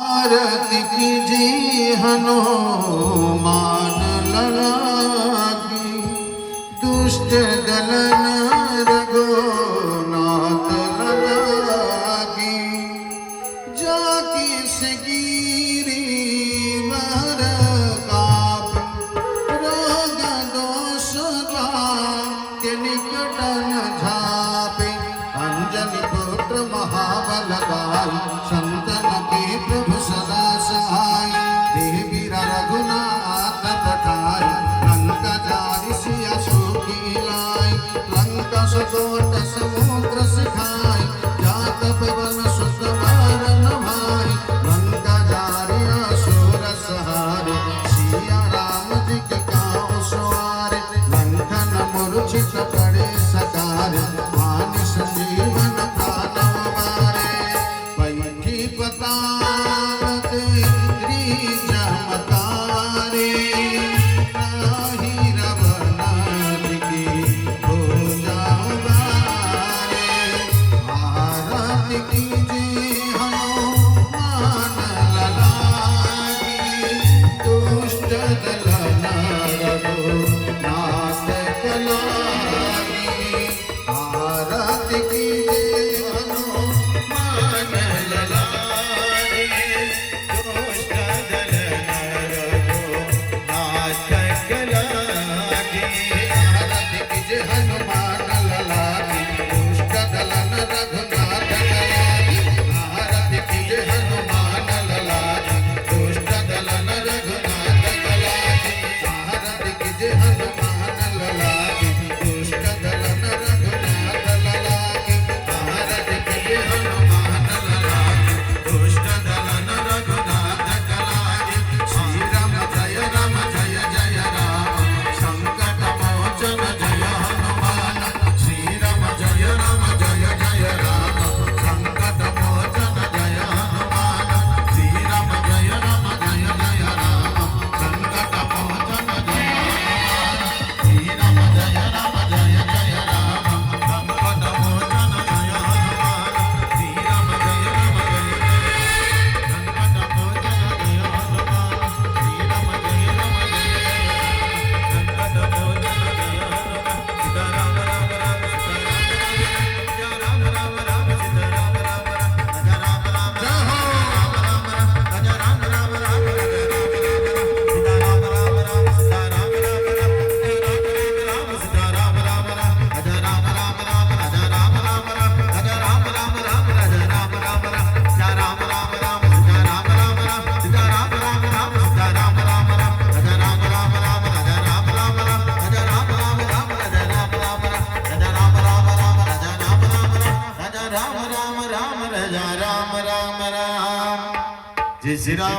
आरती कीजिए हनुमान लला की, दुष्ट दलन रघुनाथ लला की। जाकी से गिरी वर काप, रोग दोष के निकट न झापे। अंजनी पुत्र महाबल गाय, संतन के प्रभु सदा सहाय। देवी रघुनाथ पठाई, लंका जारि सिया सुखी लाई। लंका सकोट समुद्र सिखाई, जात पवन सुत बारन भाई। लंका जारि असुर सहारे, सिया राम जी के काहु सवारे। लंकन मूर्छित पड़े सकारे, मानि संजीवन प्राण मारे। बैठी पतावत री चमकारे, ताहि रघुनाथ की पूजा उबारे। आरती कीजिए हनुमान लला की, दुष्ट दलन रघुनाथ कला की। आरती कीजिए हनुमान लला की, दुष्ट दलन रघुनाथ कला की। आरती कीजिए हनुमान लला की, दुष्ट दलन रघुनाथ कला की। आरती कीजिए हनुमान लला की, दुष्ट दलन रघुनाथ कला की। आरती कीजिए हनुमान लला की, दुष्ट दलन रघुनाथ लला की। आरती कीजिए हनुमान लला की, दुष्ट दलन रघुनाथ कला की। श्री राम जय जय राम, संकट मोचन जय हनुमान। श्री राम जय राम, संकट मोचन जय हनुमान। श्री राम जय राम, संकट मोचन जय हनुमान। श्री राम जय राम, संकट मोचन जय हनुमान। श्री राम जय राम, संकट मोचन जय हनुमान। श्री राम जय राम, संकट मोचन जय हनुमान। सीता राम राम राम, सीता राम राम राम, सीता राम राम राम, राजा राम राम राम, राजा राम राम राम, सीता राम राम राम, सीता राम राम राम, सीता राम राम राम, राजा राम राम राम, राजा राम राम राम, राजा राम राम राम, राजा राम राम राम, सीता राम राम राम, सीता राम राम राम, सीता राम राम राम, सीता राम राम राम, राजा राम राम राम, राजा राम राम राम, राजा राम राम राम, राजा राम राम राम, राजा राम राम राम, राजा राम राम राम, राजा राम राम राम, राजा राम राम राम। जय श्री राम।